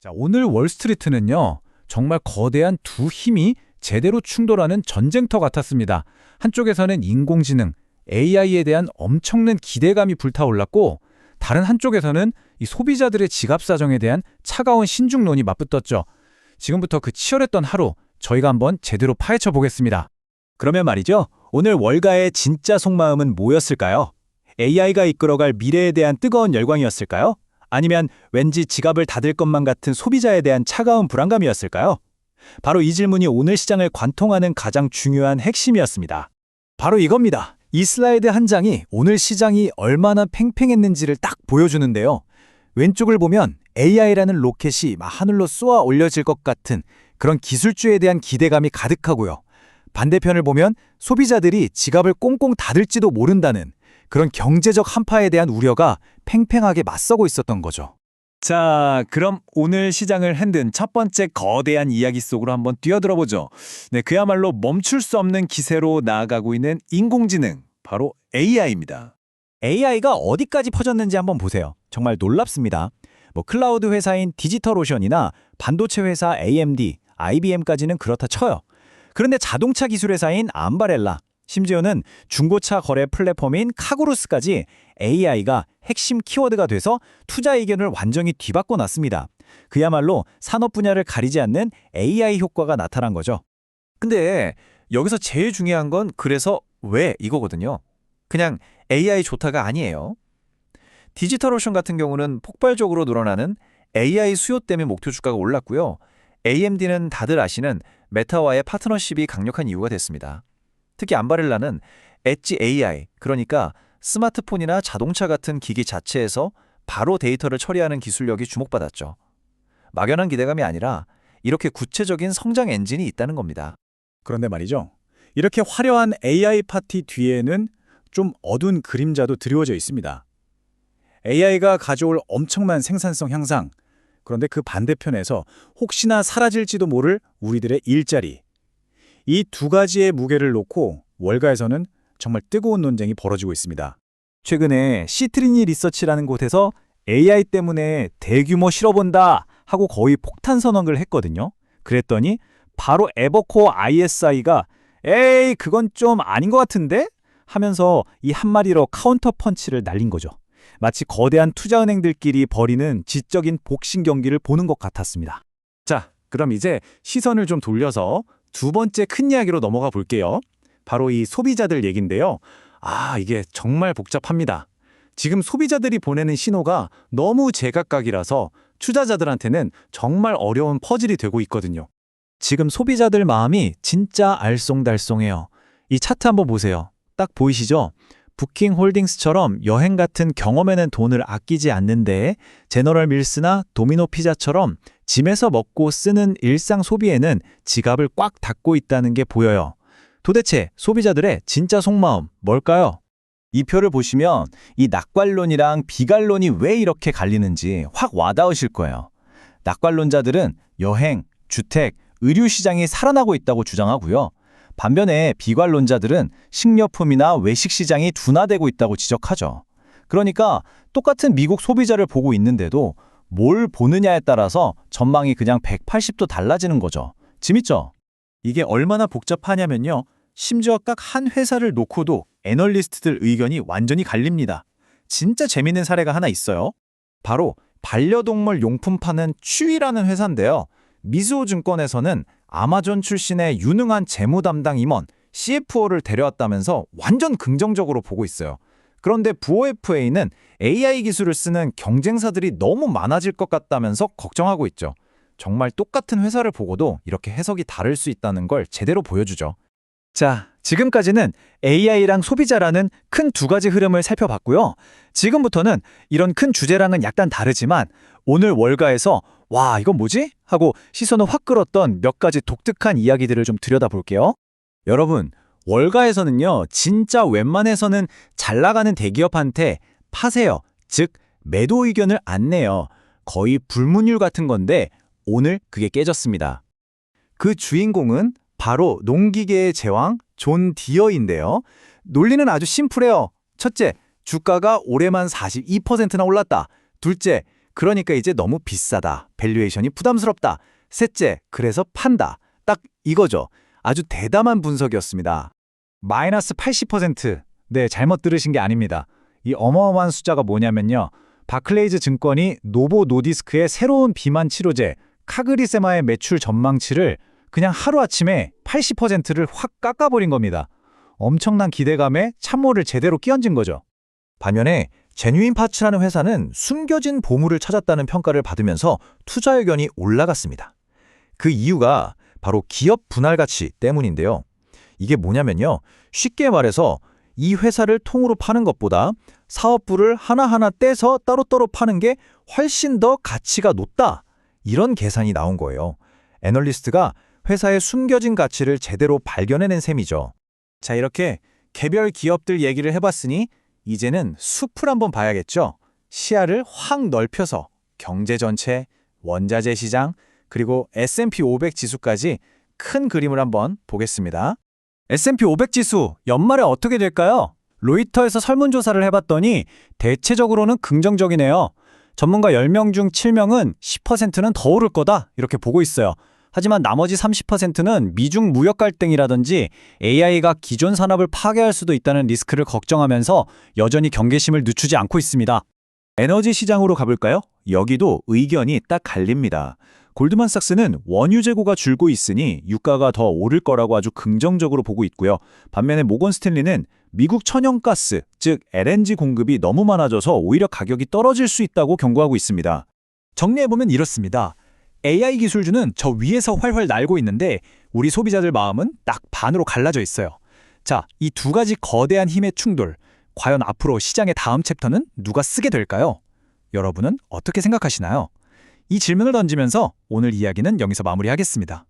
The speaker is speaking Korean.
자, 오늘 월스트리트는요, 정말 거대한 두 힘이 제대로 충돌하는 전쟁터 같았습니다. 한쪽에서는 인공지능, AI에 대한 엄청난 기대감이 불타올랐고, 다른 한쪽에서는 이 소비자들의 지갑 사정에 대한 차가운 신중론이 맞붙었죠. 지금부터 그 치열했던 하루, 저희가 한번 제대로 파헤쳐 보겠습니다. 그러면 말이죠. 오늘 월가의 진짜 속마음은 뭐였을까요? AI가 이끌어갈 미래에 대한 뜨거운 열광이었을까요? 아니면 왠지 지갑을 닫을 것만 같은 소비자에 대한 차가운 불안감이었을까요? 바로 이 질문이 오늘 시장을 관통하는 가장 중요한 핵심이었습니다. 바로 이겁니다. 이 슬라이드 한 장이 오늘 시장이 얼마나 팽팽했는지를 딱 보여주는데요. 왼쪽을 보면 AI라는 로켓이 하늘로 쏘아 올려질 것 같은 그런 기술주에 대한 기대감이 가득하고요. 반대편을 보면 소비자들이 지갑을 꽁꽁 닫을지도 모른다는 그런 경제적 한파에 대한 우려가 팽팽하게 맞서고 있었던 거죠. 자, 그럼 오늘 시장을 흔든 첫 번째 거대한 이야기 속으로 한번 뛰어들어보죠. 네, 그야말로 멈출 수 없는 기세로 나아가고 있는 인공지능, 바로 AI입니다. AI가 어디까지 퍼졌는지 한번 보세요. 정말 놀랍습니다. 클라우드 회사인 디지털오션이나 반도체 회사 AMD, IBM까지는 그렇다 쳐요. 그런데 자동차 기술 회사인 암바렐라, 심지어는 중고차 거래 플랫폼인 카구루스까지 AI가 핵심 키워드가 돼서 투자 의견을 완전히 뒤바꿔 놨습니다. 그야말로 산업 분야를 가리지 않는 AI 효과가 나타난 거죠. 근데 여기서 제일 중요한 건 그래서 왜 이거거든요. 그냥 AI 좋다가 아니에요. 디지털오션 같은 경우는 폭발적으로 늘어나는 AI 수요 때문에 목표 주가가 올랐고요. AMD는 다들 아시는 메타와의 파트너십이 강력한 이유가 됐습니다. 특히 암바렐라는 엣지 AI, 그러니까 스마트폰이나 자동차 같은 기기 자체에서 바로 데이터를 처리하는 기술력이 주목받았죠. 막연한 기대감이 아니라 이렇게 구체적인 성장 엔진이 있다는 겁니다. 그런데 말이죠. 이렇게 화려한 AI 파티 뒤에는 좀 어두운 그림자도 드리워져 있습니다. AI가 가져올 엄청난 생산성 향상, 그런데 그 반대편에서 혹시나 사라질지도 모를 우리들의 일자리. 이 두 가지의 무게를 놓고 월가에서는 정말 뜨거운 논쟁이 벌어지고 있습니다. 최근에 시트리니 리서치라는 곳에서 AI 때문에 대규모 실어본다 하고 거의 폭탄 선언을 했거든요. 그랬더니 바로 에버코어 ISI가 에이 그건 좀 아닌 것 같은데? 하면서 이 한마디로 카운터 펀치를 날린 거죠. 마치 거대한 투자은행들끼리 벌이는 지적인 복싱 경기를 보는 것 같았습니다. 자, 그럼 이제 시선을 좀 돌려서 두 번째 큰 이야기로 넘어가 볼게요. 바로 이 소비자들 얘긴데요. 이게 정말 복잡합니다. 지금 소비자들이 보내는 신호가 너무 제각각이라서 투자자들한테는 정말 어려운 퍼즐이 되고 있거든요. 지금 소비자들 마음이 진짜 알쏭달쏭해요. 이 차트 한번 보세요. 딱 보이시죠? 부킹 홀딩스처럼 여행 같은 경험에는 돈을 아끼지 않는데 제너럴 밀스나 도미노 피자처럼 짐에서 먹고 쓰는 일상 소비에는 지갑을 꽉 닫고 있다는 게 보여요. 도대체 소비자들의 진짜 속마음 뭘까요? 이 표를 보시면 이 낙관론이랑 비관론이 왜 이렇게 갈리는지 확 와닿으실 거예요. 낙관론자들은 여행, 주택, 의류 시장이 살아나고 있다고 주장하고요. 반면에 비관론자들은 식료품이나 외식 시장이 둔화되고 있다고 지적하죠. 그러니까 똑같은 미국 소비자를 보고 있는데도 뭘 보느냐에 따라서 전망이 그냥 180도 달라지는 거죠. 재밌죠? 이게 얼마나 복잡하냐면요. 심지어 딱 한 회사를 놓고도 애널리스트들 의견이 완전히 갈립니다. 진짜 재밌는 사례가 하나 있어요. 바로 반려동물 용품 파는 추위라는 회사인데요. 미즈호 증권에서는 아마존 출신의 유능한 재무 담당 임원 CFO를 데려왔다면서 완전 긍정적으로 보고 있어요. 그런데 부오FA는 AI 기술을 쓰는 경쟁사들이 너무 많아질 것 같다면서 걱정하고 있죠. 정말 똑같은 회사를 보고도 이렇게 해석이 다를 수 있다는 걸 제대로 보여주죠. 자, 지금까지는 AI랑 소비자라는 큰 두 가지 흐름을 살펴봤고요. 지금부터는 이런 큰 주제랑은 약간 다르지만 오늘 월가에서 와, 이건 뭐지? 하고 시선을 확 끌었던 몇 가지 독특한 이야기들을 좀 들여다볼게요. 여러분, 월가에서는요, 진짜 웬만해서는 잘 나가는 대기업한테 파세요. 즉, 매도 의견을 안 내요. 거의 불문율 같은 건데 오늘 그게 깨졌습니다. 그 주인공은 바로 농기계의 제왕 존 디어인데요. 논리는 아주 심플해요. 첫째, 주가가 올해만 42%나 올랐다. 둘째, 그러니까 이제 너무 비싸다. 밸류에이션이 부담스럽다. 셋째, 그래서 판다. 딱 이거죠. 아주 대담한 분석이었습니다. 마이너스 80%. 네, 잘못 들으신 게 아닙니다. 이 어마어마한 숫자가 뭐냐면요. 바클레이즈 증권이 노보 노디스크의 새로운 비만 치료제 카그리세마의 매출 전망치를 그냥 하루아침에 80%를 확 깎아버린 겁니다. 엄청난 기대감에 찬물을 제대로 끼얹은 거죠. 반면에 제뉴인 파츠라는 회사는 숨겨진 보물을 찾았다는 평가를 받으면서 투자 의견이 올라갔습니다. 그 이유가 바로 기업 분할 가치 때문인데요. 이게 뭐냐면요. 쉽게 말해서 이 회사를 통으로 파는 것보다 사업부를 하나하나 떼서 따로따로 파는 게 훨씬 더 가치가 높다. 이런 계산이 나온 거예요. 애널리스트가 회사의 숨겨진 가치를 제대로 발견해낸 셈이죠. 자, 이렇게 개별 기업들 얘기를 해봤으니 이제는 숲을 한번 봐야겠죠. 시야를 확 넓혀서 경제 전체, 원자재 시장, 그리고 S&P 500 지수까지 큰 그림을 한번 보겠습니다. S&P 500 지수 연말에 어떻게 될까요? 로이터에서 설문조사를 해봤더니 대체적으로는 긍정적이네요. 전문가 10명 중 7명은 10%는 더 오를 거다 이렇게 보고 있어요. 하지만 나머지 30%는 미중 무역 갈등이라든지 AI가 기존 산업을 파괴할 수도 있다는 리스크를 걱정하면서 여전히 경계심을 늦추지 않고 있습니다. 에너지 시장으로 가볼까요? 여기도 의견이 딱 갈립니다. 골드만삭스는 원유 재고가 줄고 있으니 유가가 더 오를 거라고 아주 긍정적으로 보고 있고요. 반면에 모건 스탠리는 미국 천연가스, 즉 LNG 공급이 너무 많아져서 오히려 가격이 떨어질 수 있다고 경고하고 있습니다. 정리해보면 이렇습니다. AI 기술주는 저 위에서 활활 날고 있는데 우리 소비자들 마음은 딱 반으로 갈라져 있어요. 자, 이 두 가지 거대한 힘의 충돌, 과연 앞으로 시장의 다음 챕터는 누가 쓰게 될까요? 여러분은 어떻게 생각하시나요? 이 질문을 던지면서 오늘 이야기는 여기서 마무리하겠습니다.